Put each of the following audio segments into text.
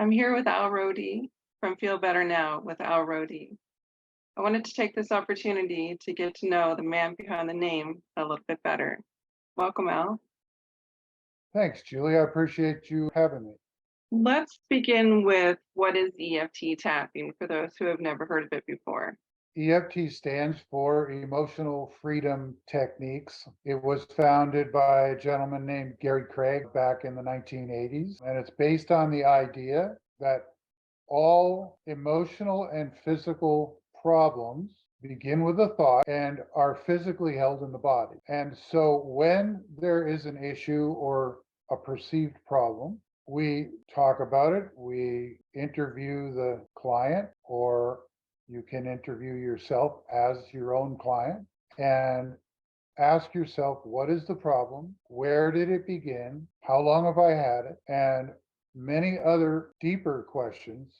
I'm here with Rodee from Feel Better Now with Rodee. I wanted to take this opportunity to get to know the man behind the name a little bit better. Welcome, Al. Thanks, Julie. I appreciate you having me. Let's begin with what is EFT tapping for those who have never heard of it before. EFT stands for Emotional Freedom Techniques. It was founded by a gentleman named Gary Craig back in the 1980s, and it's based on the idea that all emotional and physical problems begin with a thought and are physically held in the body. And so when there is an issue or a perceived problem, we talk about it, we interview the client, or you can interview yourself as your own client and ask yourself, what is the problem? Where did it begin? How long have I had it? And many other deeper questions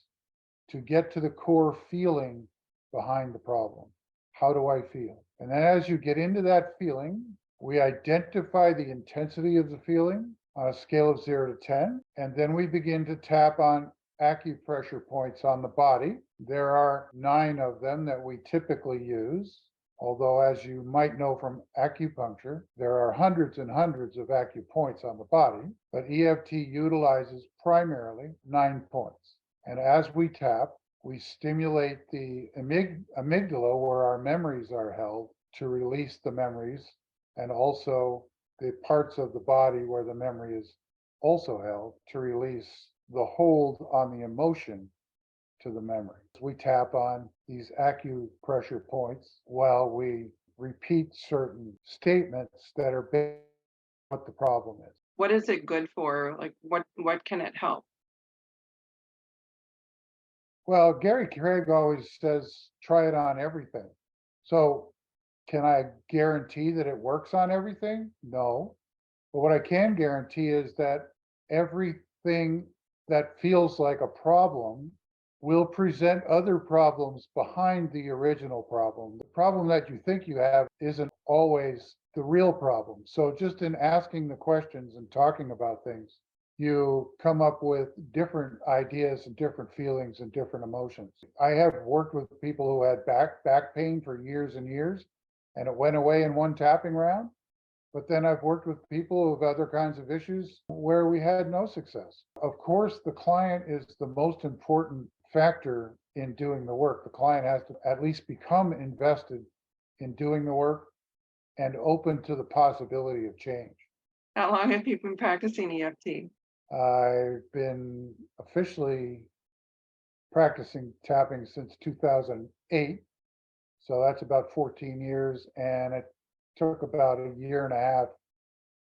to get to the core feeling behind the problem. How do I feel? And then as you get into that feeling, we identify the intensity of the feeling on a scale of 0 to 10. And then we begin to tap on acupressure points on the body. There are 9 of them that we typically use. Although, as you might know from acupuncture, there are hundreds and hundreds of acupoints on the body, but EFT utilizes primarily 9 points. And as we tap, we stimulate the amygdala where our memories are held to release the memories, and also the parts of the body where the memory is also held to release the hold on the emotion to the memory. We tap on these acupressure points while we repeat certain statements that are based on what the problem is. What is it good for? Like what can it help? Well, Gary Craig always says, try it on everything. So, can I guarantee that it works on everything? No. But what I can guarantee is that everything that feels like a problem will present other problems behind the original problem. The problem that you think you have isn't always the real problem. So, just in asking the questions and talking about things, you come up with different ideas and different feelings and different emotions. I have worked with people who had back pain for years and years, and it went away in one tapping round. But then I've worked with people with other kinds of issues where we had no success. Of course, the client is the most important factor in doing the work. The client has to at least become invested in doing the work and open to the possibility of change. How long have you been practicing EFT? I've been officially practicing tapping since 2008. So that's about 14 years. And it took about a year and a half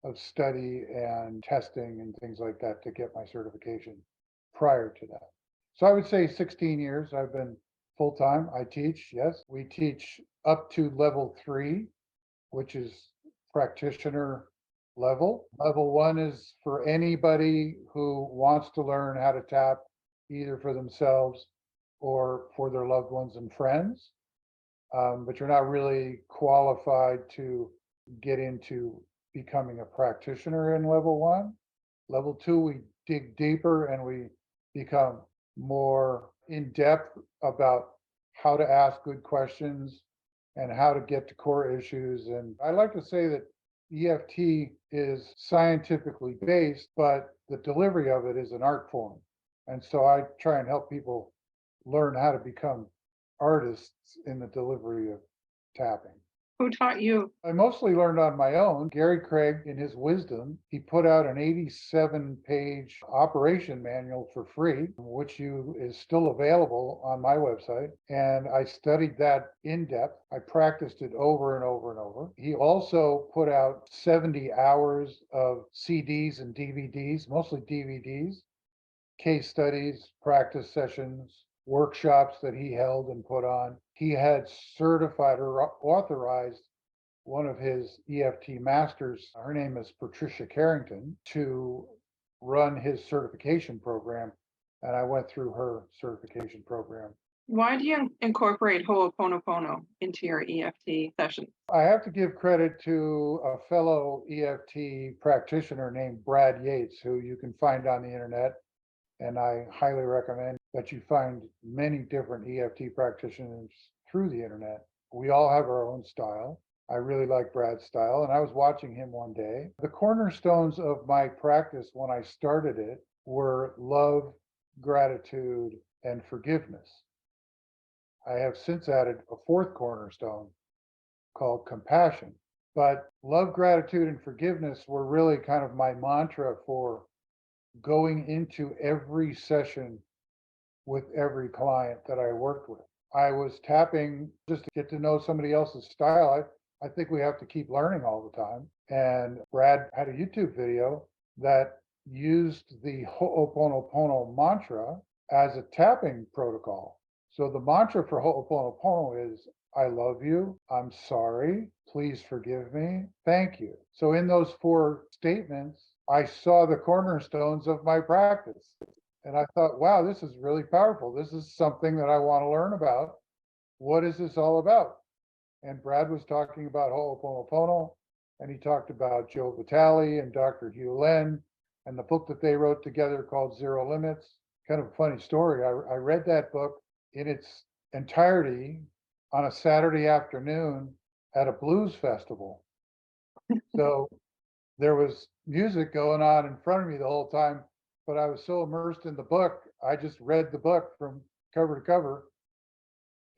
of study and testing and things like that to get my certification prior to that. So I would say 16 years I've been full time. I teach, yes. We teach up to level 3, which is practitioner level. Level 1 is for anybody who wants to learn how to tap either for themselves or for their loved ones and friends. But you're not really qualified to get into becoming a practitioner in level 1. Level 2, we dig deeper and we become more in depth about how to ask good questions and how to get to core issues. And I like to say that EFT is scientifically based, but the delivery of it is an art form. And so I try and help people learn how to become artists in the delivery of tapping. Who taught you? I mostly learned on my own. Gary Craig, in his wisdom, he put out an 87-page operation manual for free, which is still available on my website. And I studied that in depth. I practiced it over and over and over. He also put out 70 hours of CDs and DVDs, mostly DVDs, case studies, practice sessions, workshops that he held and put on. He had certified or authorized one of his EFT masters, her name is Patricia Carrington, to run his certification program. And I went through her certification program. Why do you incorporate Ho'oponopono into your EFT sessions? I have to give credit to a fellow EFT practitioner named Brad Yates, who you can find on the internet. And I highly recommend that you find many different EFT practitioners through the internet. We all have our own style. I really like Brad's style, and I was watching him one day. The cornerstones of my practice when I started it were love, gratitude, and forgiveness. I have since added a fourth cornerstone called compassion. But love, gratitude, and forgiveness were really kind of my mantra for going into every session with every client that I worked with. I was tapping just to get to know somebody else's style. I think we have to keep learning all the time. And Brad had a YouTube video that used the Ho'oponopono mantra as a tapping protocol. So the mantra for Ho'oponopono is, I love you, I'm sorry, please forgive me, thank you. So in those four statements, I saw the cornerstones of my practice. And I thought, wow, this is really powerful. This is something that I want to learn about. What is this all about? And Brad was talking about Ho'oponopono, and he talked about Joe Vitale and Dr. Hugh Len, and the book that they wrote together called Zero Limits. Kind of a funny story. I read that book in its entirety on a Saturday afternoon at a blues festival. So there was music going on in front of me the whole time, but I was so immersed in the book, I just read the book from cover to cover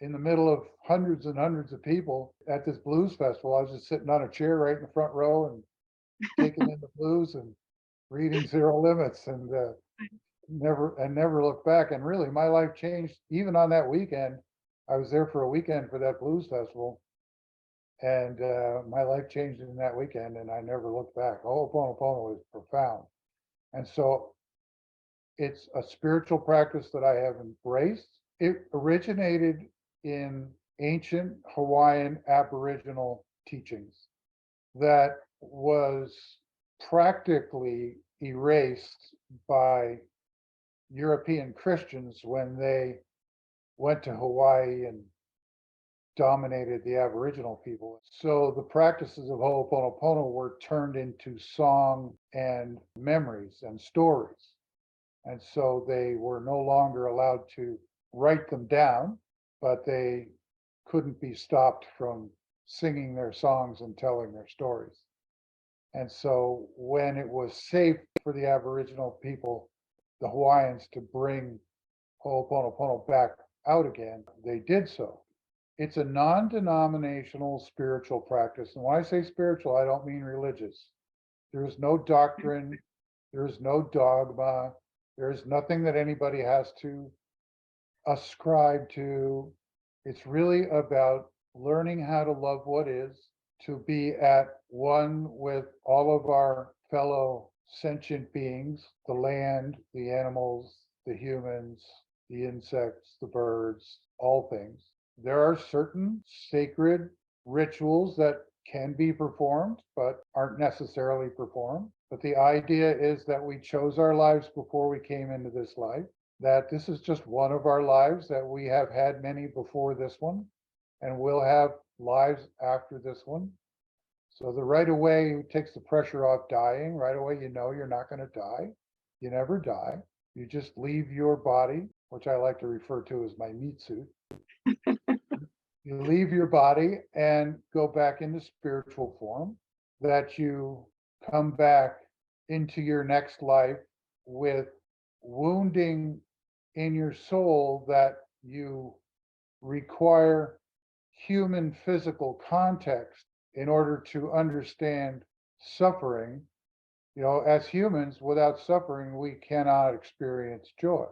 in the middle of hundreds and hundreds of people at this blues festival. I was just sitting on a chair right in the front row and taking in the blues and reading Zero Limits, and never looked back. And really, my life changed even on that weekend. I was there for a weekend for that blues festival, and my life changed in that weekend, and I never looked back. Ho'oponopono is profound. And so it's a spiritual practice that I have embraced. It originated in ancient Hawaiian Aboriginal teachings that was practically erased by European Christians when they went to Hawaii and dominated the Aboriginal people. So the practices of Ho'oponopono were turned into song and memories and stories. And so they were no longer allowed to write them down, but they couldn't be stopped from singing their songs and telling their stories. And so when it was safe for the Aboriginal people, the Hawaiians, to bring Ho'oponopono back out again, they did so. It's a non-denominational spiritual practice. And when I say spiritual, I don't mean religious. There is no doctrine, there is no dogma, there is nothing that anybody has to ascribe to. It's really about learning how to love what is, to be at one with all of our fellow sentient beings, the land, the animals, the humans, the insects, the birds, all things. There are certain sacred rituals that can be performed, but aren't necessarily performed. But the idea is that we chose our lives before we came into this life, that this is just one of our lives, that we have had many before this one, and we'll have lives after this one. So the right away takes the pressure off dying. Right away, you know you're not going to die. You never die. You just leave your body, which I like to refer to as my meat suit. You leave your body and go back into spiritual form, that you come back into your next life with wounding in your soul that you require human physical context in order to understand suffering. You know, as humans, without suffering, we cannot experience joy.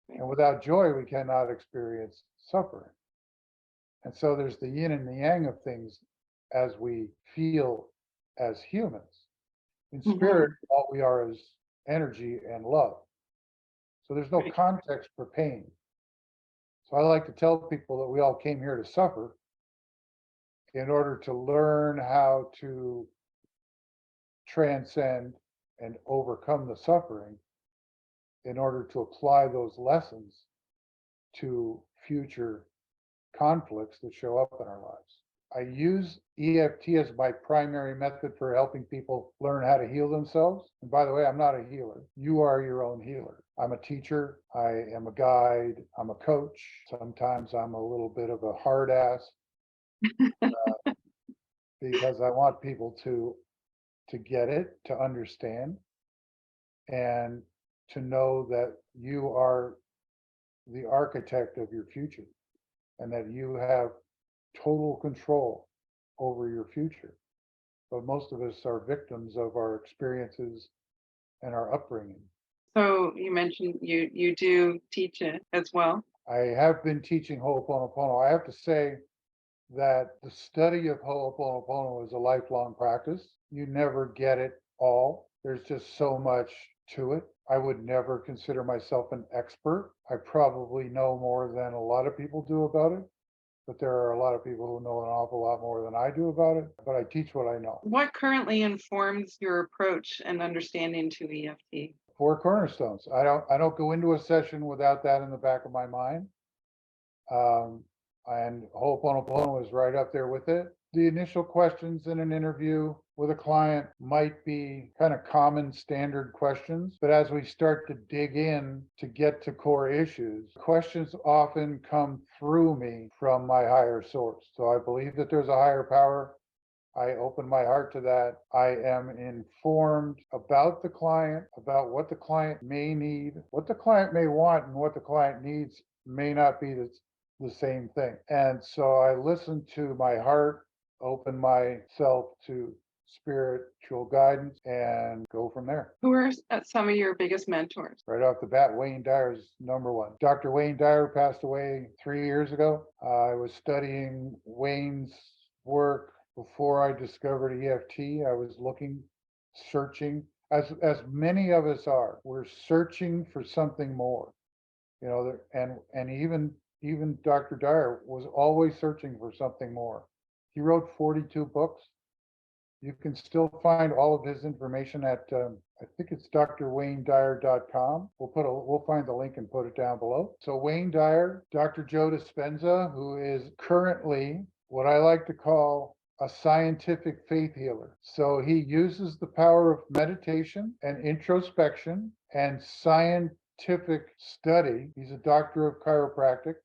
And without joy, we cannot experience suffering. And so there's the yin and the yang of things as we feel as humans. In spirit, all we are is energy and love. So there's no context for pain. So I like to tell people that we all came here to suffer in order to learn how to transcend and overcome the suffering, in order to apply those lessons to future conflicts that show up in our lives. I use EFT as my primary method for helping people learn how to heal themselves. And by the way, I'm not a healer. You are your own healer. I'm a teacher. I am a guide. I'm a coach. Sometimes I'm a little bit of a hard ass because I want people to get it, to understand, and to know that you are the architect of your future and that you have total control over your future. But most of us are victims of our experiences and our upbringing. So you mentioned you do teach it as well. I have been teaching Ho'oponopono. I have to say that the study of Ho'oponopono is a lifelong practice. You never get it all. There's just so much to it. I would never consider myself an expert. I probably know more than a lot of people do about it, but there are a lot of people who know an awful lot more than I do about it. But I teach what I know. What currently informs your approach and understanding to EFT? Four cornerstones. I don't go into a session without that in the back of my mind. And Ho'oponopono is right up there with it. The initial questions in an interview with a client might be kind of common standard questions, but as we start to dig in to get to core issues, questions often come through me from my higher source. So I believe that there's a higher power. I open my heart to that. I am informed about the client, about what the client may need, what the client may want, and what the client needs may not be the same thing. And so I listen to my heart, open myself to spiritual guidance, and go from there. Who are some of your biggest mentors? Right off the bat, Wayne Dyer is number one. Dr. Wayne Dyer passed away 3 years ago. I was studying Wayne's work before I discovered EFT. I was looking, searching, as many of us are. We're searching for something more. You know, and even Dr. Dyer was always searching for something more. He wrote 42 books. You can still find all of his information at I think it's drwaynedyer.com. We'll find the link and put it down below. So Wayne Dyer, Dr. Joe Dispenza, who is currently what I like to call a scientific faith healer. So he uses the power of meditation and introspection and scientific study. He's a doctor of chiropractic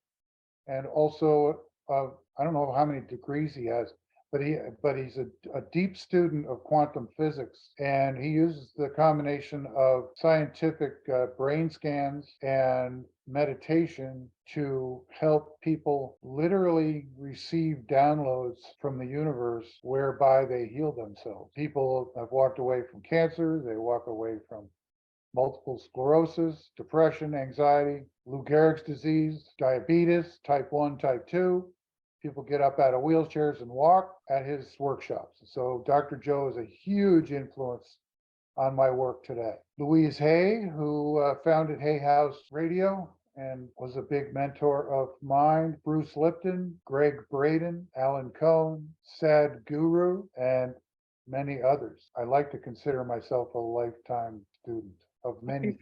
and also of, I don't know how many degrees he has, but he's a deep student of quantum physics, and he uses the combination of scientific brain scans and meditation to help people literally receive downloads from the universe whereby they heal themselves. People have walked away from cancer, they walk away from multiple sclerosis, depression, anxiety, Lou Gehrig's disease, diabetes, type 1, type 2. People get up out of wheelchairs and walk at his workshops. So Dr. Joe is a huge influence on my work today. Louise Hay, who founded Hay House Radio and was a big mentor of mine. Bruce Lipton, Greg Braden, Alan Cohn, Sad Guru, and many others. I like to consider myself a lifetime student of many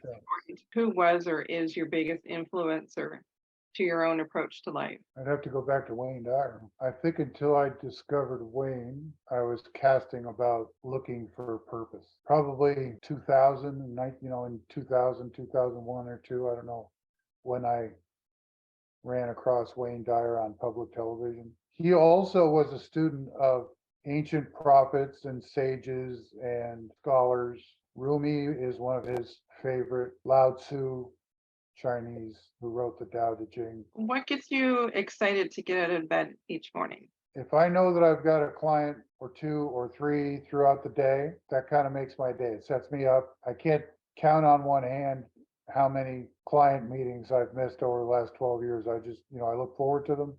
things. Who was or is your biggest influencer to your own approach to life? I'd have to go back to Wayne Dyer. I think until I discovered Wayne, I was casting about looking for purpose. Probably 2000, in 2000, 2001 or two, I don't know, when I ran across Wayne Dyer on public television. He also was a student of ancient prophets and sages and scholars. Rumi is one of his favorite. Lao Tzu, Chinese, who wrote the Tao Te Ching. What gets you excited to get out of bed each morning? If I know that I've got a client or two or three throughout the day, that kind of makes my day. It sets me up. I can't count on one hand how many client meetings I've missed over the last 12 years. I look forward to them.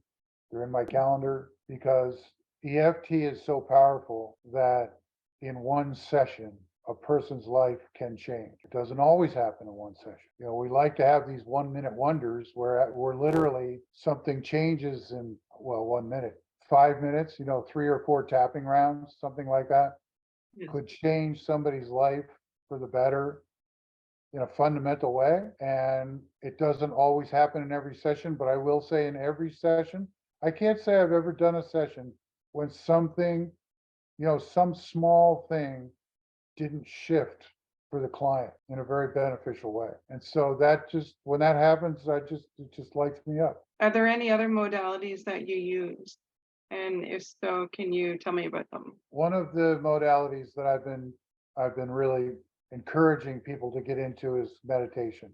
They're in my calendar because EFT is so powerful that in one session, a person's life can change. It doesn't always happen in one session. We like to have these 1 minute wonders where literally something changes in, 1 minute, 5 minutes, 3 or 4 tapping rounds, something like that could change somebody's life for the better in a fundamental way. And it doesn't always happen in every session, but I will say in every session, I can't say I've ever done a session when something, some small thing didn't shift for the client in a very beneficial way. And so that just, when that happens, it just lights me up. Are there any other modalities that you use? And if so, can you tell me about them? One of the modalities that I've been really encouraging people to get into is meditation.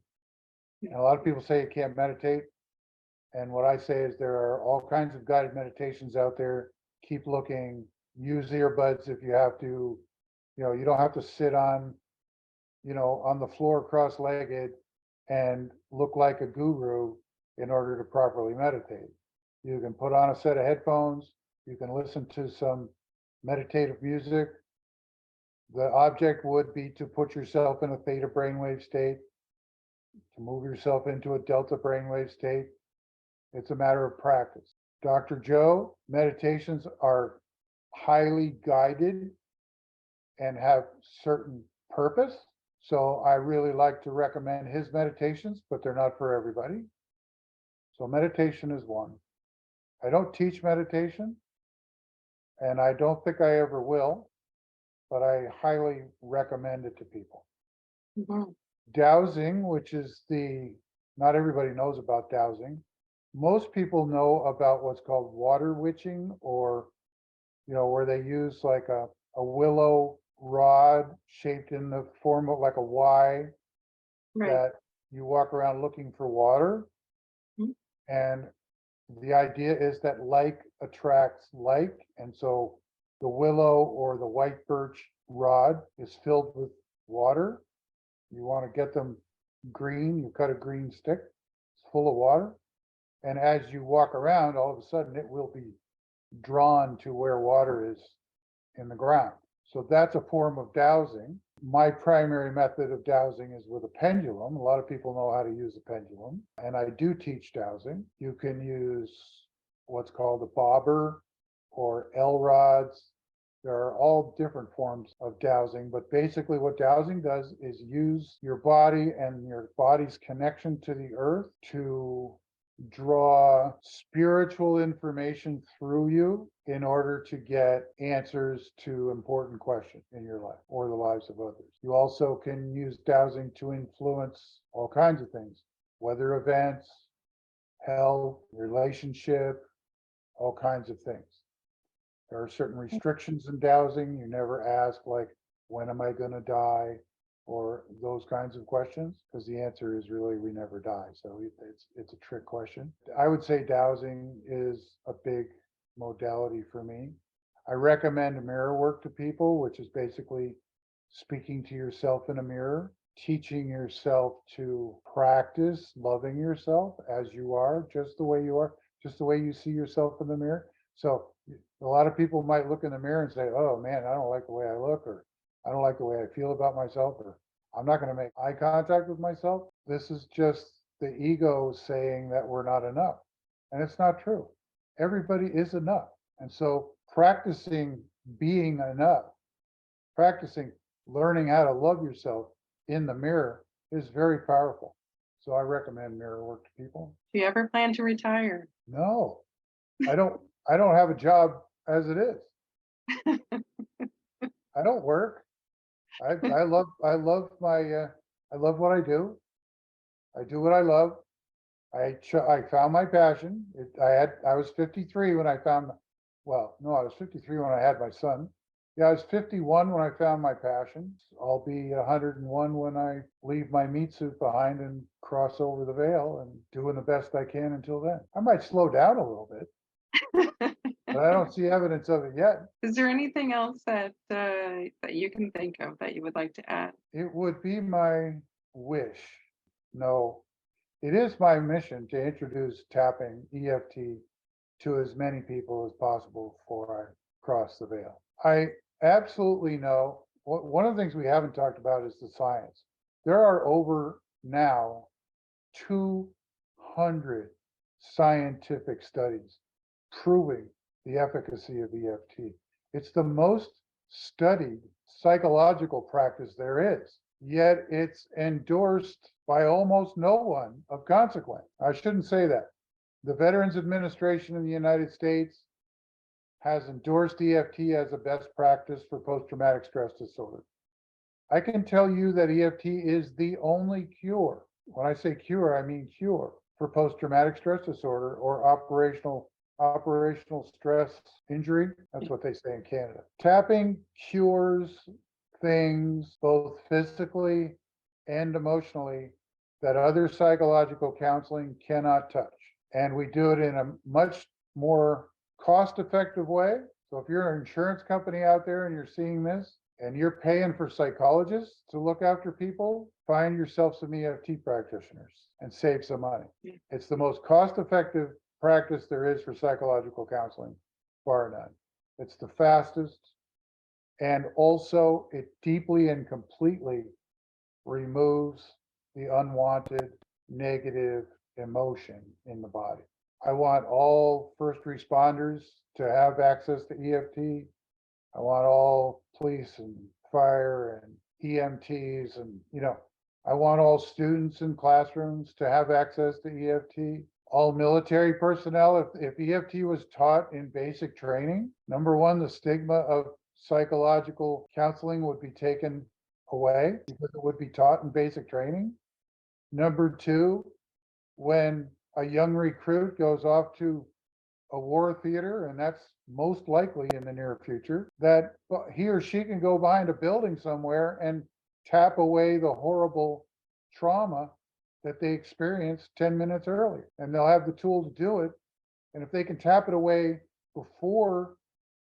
And a lot of people say you can't meditate. And what I say is there are all kinds of guided meditations out there. Keep looking, use earbuds if you have to. You don't have to sit on the floor cross-legged and look like a guru in order to properly meditate. You can put on a set of headphones, you can listen to some meditative music. The object would be to put yourself in a theta brainwave state, to move yourself into a delta brainwave state. It's a matter of practice. Dr. Joe, meditations are highly guided and have certain purpose. So I really like to recommend his meditations, but they're not for everybody. So meditation is one. I don't teach meditation, and I don't think I ever will, but I highly recommend it to people. Mhm. Dowsing, which is not everybody knows about dowsing. Most people know about what's called water witching, or, where they use like a willow rod shaped in the form of like a Y, Right. that you walk around looking for water. Mhm. And the idea is that like attracts like. And so the willow or the white birch rod is filled with water. You want to get them green, you cut a green stick, it's full of water. And as you walk around, all of a sudden it will be drawn to where water is in the ground. So that's a form of dowsing. My primary method of dowsing is with a pendulum. A lot of people know how to use a pendulum, and I do teach dowsing. You can use what's called a bobber or L rods. There are all different forms of dowsing, but basically what dowsing does is use your body and your body's connection to the earth to draw spiritual information through you in order to get answers to important questions in your life or the lives of others. You also can use dowsing to influence all kinds of things, weather events, health, relationship, all kinds of things. There are certain restrictions in dowsing. You never ask, like, when am I going to die? Or those kinds of questions, because the answer is really we never die. So it's a trick question. I would say dowsing is a big modality for me. I recommend mirror work to people, which is basically speaking to yourself in a mirror, teaching yourself to practice loving yourself as you are, just the way you are, just the way you see yourself in the mirror. So a lot of people might look in the mirror and say, oh man, I don't like the way I look, or I don't like the way I feel about myself, or I'm not going to make eye contact with myself. This is just the ego saying that we're not enough. And it's not true. Everybody is enough. And so practicing being enough, practicing learning how to love yourself in the mirror is very powerful. So I recommend mirror work to people. Do you ever plan to retire? No, I don't have a job as it is. I don't work. I love I love what I do. I do what I love. I found my passion. I was 53 when I found, well, no, I was 53 when I had my son. Yeah, I was 51 when I found my passion. I'll be 101 when I leave my meat suit behind and cross over the veil, and doing the best I can until then. I might slow down a little bit, but I don't see evidence of it yet. Is there anything else that you can think of that you would like to add? It would be my wish. No, it is my mission to introduce tapping EFT to as many people as possible before I cross the veil. I absolutely know one of the things we haven't talked about is the science. There are over now 200 scientific studies proving the efficacy of EFT. It's the most studied psychological practice there is, yet it's endorsed by almost no one of consequence. I shouldn't say that. The Veterans Administration in the United States has endorsed EFT as a best practice for post-traumatic stress disorder. I can tell you that EFT is the only cure. When I say cure, I mean cure for post-traumatic stress disorder or operational stress injury. That's what they say in Canada. Tapping cures things both physically and emotionally that other psychological counseling cannot touch. And we do it in a much more cost-effective way. So if you're an insurance company out there and you're seeing this and you're paying for psychologists to look after people, find yourself some EFT practitioners and save some money. It's the most cost-effective practice there is for psychological counseling, bar none. It's the fastest, and also it deeply and completely removes the unwanted negative emotion in the body. I want all first responders to have access to EFT. I want all police and fire and EMTs and, I want all students in classrooms to have access to EFT. All military personnel, if EFT was taught in basic training, number one, the stigma of psychological counseling would be taken away because it would be taught in basic training. Number two, when a young recruit goes off to a war theater, and that's most likely in the near future, that he or she can go behind a building somewhere and tap away the horrible trauma that they experienced 10 minutes earlier. And they'll have the tool to do it. And if they can tap it away before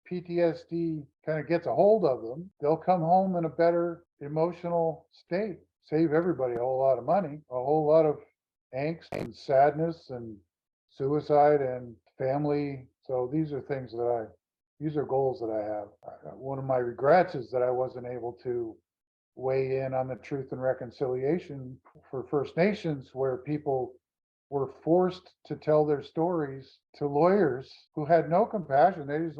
PTSD kind of gets a hold of them, they'll come home in a better emotional state, save everybody a whole lot of money, a whole lot of angst and sadness and suicide and family. So these are goals that I have. One of my regrets is that I wasn't able to weigh in on the Truth and Reconciliation for First Nations, where people were forced to tell their stories to lawyers who had no compassion. They just,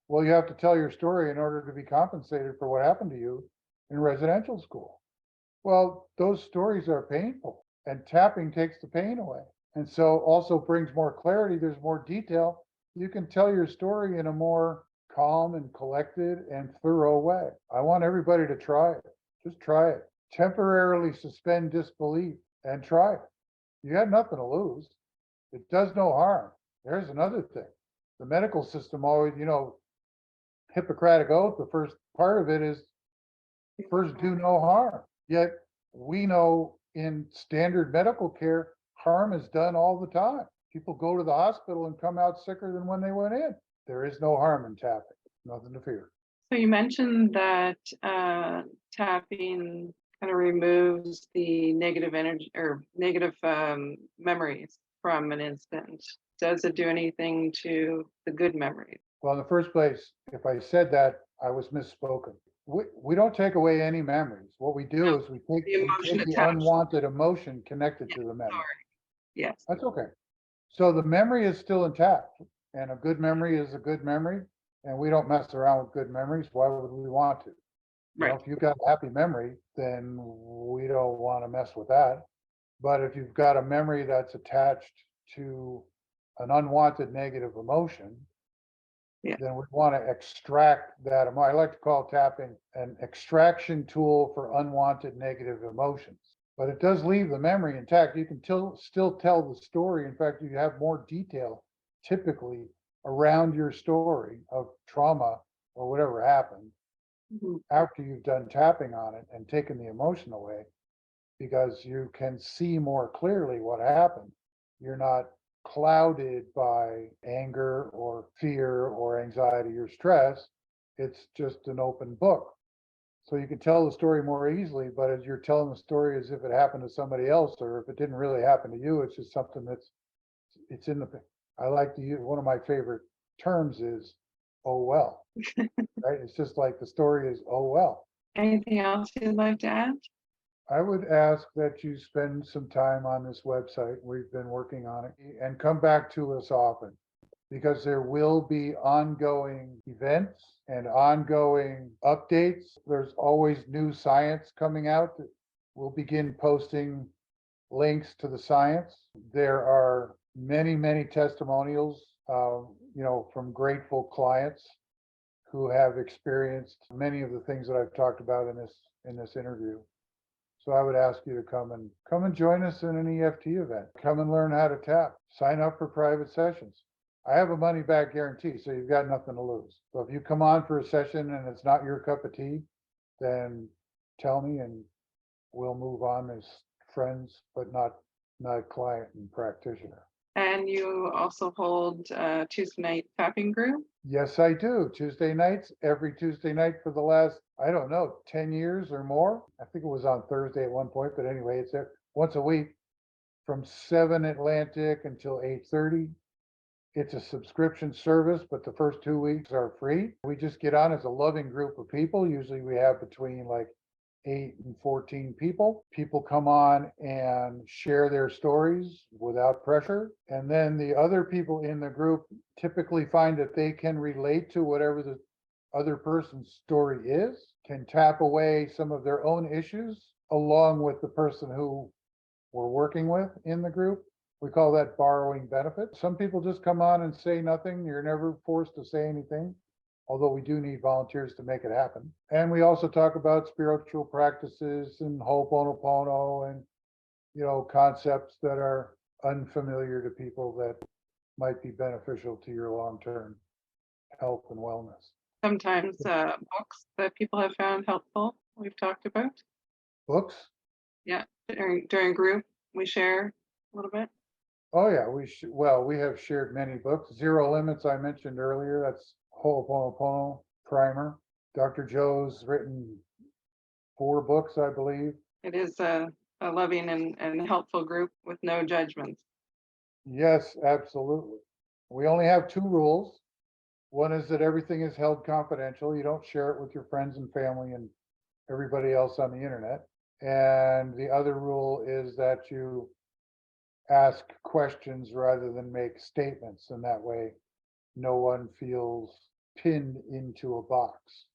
well, you have to tell your story in order to be compensated for what happened to you in residential school. Well, those stories are painful, and tapping takes the pain away. And so also brings more clarity. There's more detail. You can tell your story in a more calm and collected and thorough way. I want everybody to try it. Just try it. Temporarily suspend disbelief and try it. You got nothing to lose. It does no harm. There's another thing. The medical system always, Hippocratic Oath, the first part of it is first do no harm. Yet we know in standard medical care, harm is done all the time. People go to the hospital and come out sicker than when they went in. There is no harm in tapping. Nothing to fear. So you mentioned that tapping kind of removes the negative energy or negative memories from an incident. Does it do anything to the good memories? Well, in the first place, if I said that, I was misspoken. We don't take away any memories. What we do is we take the unwanted emotion connected to the memory. Sorry. Yes. That's okay. So the memory is still intact, and a good memory is a good memory, and we don't mess around with good memories. Why would we want to? Right. If you've got a happy memory, then we don't want to mess with that. But if you've got a memory that's attached to an unwanted negative emotion, then we want to extract that. I like to call tapping an extraction tool for unwanted negative emotions. But it does leave the memory intact. You can still tell the story. In fact, you have more detail typically around your story of trauma or whatever happened after you've done tapping on it and taken the emotion away, because you can see more clearly what happened. You're not clouded by anger or fear or anxiety or stress. It's just an open book. So you can tell the story more easily, but as you're telling the story as if it happened to somebody else, or if it didn't really happen to you, it's just something it's in the, I like to use, one of my favorite terms is, oh, well, right? It's just like the story is, oh, well. Anything else you'd like to add? I would ask that you spend some time on this website. We've been working on it, and come back to us often, because there will be ongoing events and ongoing updates. There's always new science coming out. We'll begin posting links to the science. There are many, many testimonials from grateful clients who have experienced many of the things that I've talked about in this interview. So I would ask you to come and join us in an EFT event. Come and learn how to tap. Sign up for private sessions. I have a money back guarantee, so you've got nothing to lose. So if you come on for a session and it's not your cup of tea, then tell me and we'll move on as friends, but not client and practitioner. And you also hold a Tuesday night tapping group. Yes, I do. Tuesday nights, every Tuesday night for the last, I don't know, 10 years or more. I think it was on Thursday at one point, but anyway, it's once a week from 7 Atlantic until 8:30. It's a subscription service, but the first 2 weeks are free. We just get on as a loving group of people. Usually we have between like 8 and 14 people. People come on and share their stories without pressure. And then the other people in the group typically find that they can relate to whatever the other person's story is, can tap away some of their own issues along with the person who we're working with in the group. We call that borrowing benefit. Some people just come on and say nothing. You're never forced to say anything, although we do need volunteers to make it happen. And we also talk about spiritual practices and Ho'oponopono and, concepts that are unfamiliar to people that might be beneficial to your long-term health and wellness. Sometimes books that people have found helpful, we've talked about. Books? Yeah, during group, we share a little bit. Oh yeah, we have shared many books. Zero Limits, I mentioned earlier, that's Ho'oponopono primer. Dr. Joe's written 4 books, I believe. It is a loving and helpful group with no judgments. Yes, absolutely. We only have 2 rules. One is that everything is held confidential. You don't share it with your friends and family and everybody else on the internet. And the other rule is that you ask questions rather than make statements. And that way, no one feels pinned into a box,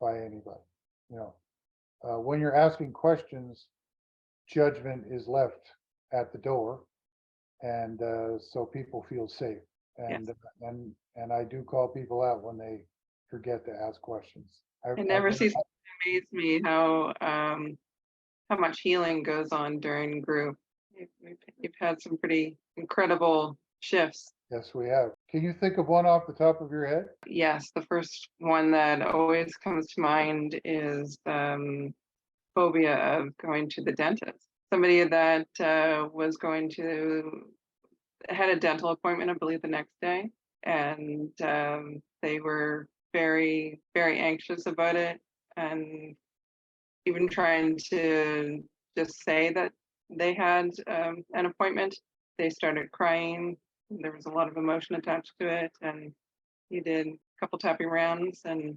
by anybody. When you're asking questions, judgment is left at the door, and so people feel safe. Yes. And I do call people out when they forget to ask questions. It never ceases to amaze me how much healing goes on during group. You've had some pretty incredible shifts. Yes, we have. Can you think of one off the top of your head? Yes, the first one that always comes to mind is phobia of going to the dentist. Somebody that was going to had a dental appointment, I believe, the next day, and they were very, very anxious about it, and even trying to just say that they had an appointment. They started crying. There was a lot of emotion attached to it, and he did a couple tapping rounds, and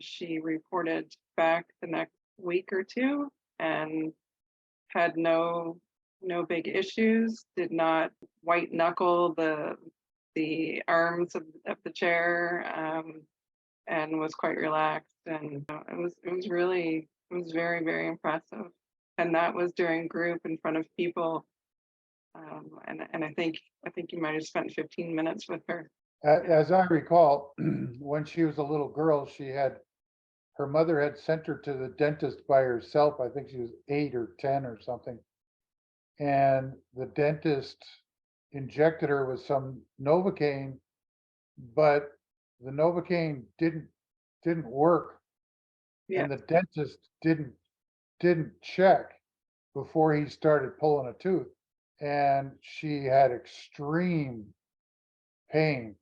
she reported back the next week or two and had no big issues, did not white knuckle the arms of the chair, and was quite relaxed, and it was very, very impressive. And that was during group in front of people. And I think you might have spent 15 minutes with her. As I recall, when she was a little girl, her mother had sent her to the dentist by herself. I think she was 8 or 10 or something. And the dentist injected her with some Novocaine, but the Novocaine didn't work. Yeah. And the dentist didn't check before he started pulling a tooth. And she had extreme pain.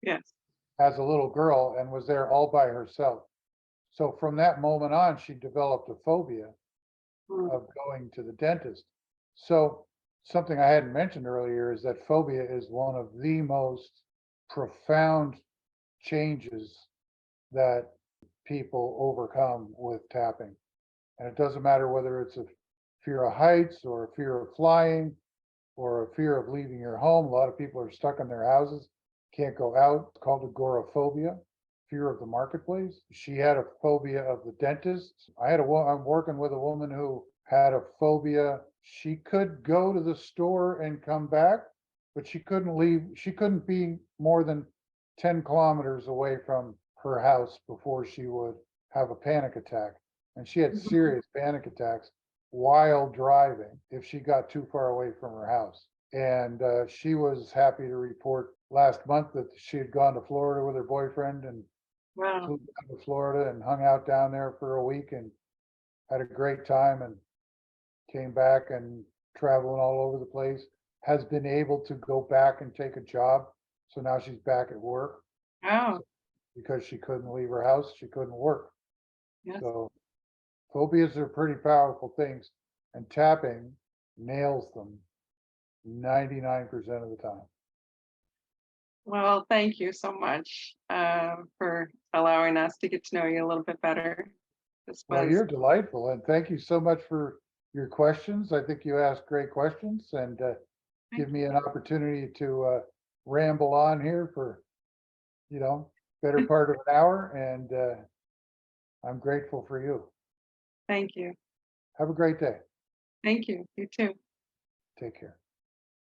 Yes. As a little girl and was there all by herself. So from that moment on, she developed a phobia of going to the dentist. So something I hadn't mentioned earlier is that phobia is one of the most profound changes that people overcome with tapping. And it doesn't matter whether it's a fear of heights or a fear of flying or a fear of leaving your home. A lot of people are stuck in their houses, can't go out. It's called agoraphobia, fear of the marketplace. She had a phobia of the dentist. I'm working with a woman who had a phobia. She could go to the store and come back, but she couldn't leave, she couldn't be more than 10 kilometers away from her house before she would have a panic attack. And she had Mhm. serious panic attacks while driving if she got too far away from her house. And she was happy to report last month that she had gone to Florida with her boyfriend and Wow. flew down to Florida and hung out down there for a week and had a great time and came back and traveling all over the place, has been able to go back and take a job. So now she's back at work Oh, because she couldn't leave her house, she couldn't work. yes. So phobias are pretty powerful things, and tapping nails them 99% of the time. Well, thank you so much for allowing us to get to know you a little bit better. This Well, was you're delightful, and thank you so much for your questions. I think you asked great questions and give me an opportunity to ramble on here for, better part of an hour, and I'm grateful for you. thank you. Have a great day. Thank you. You too. Take care.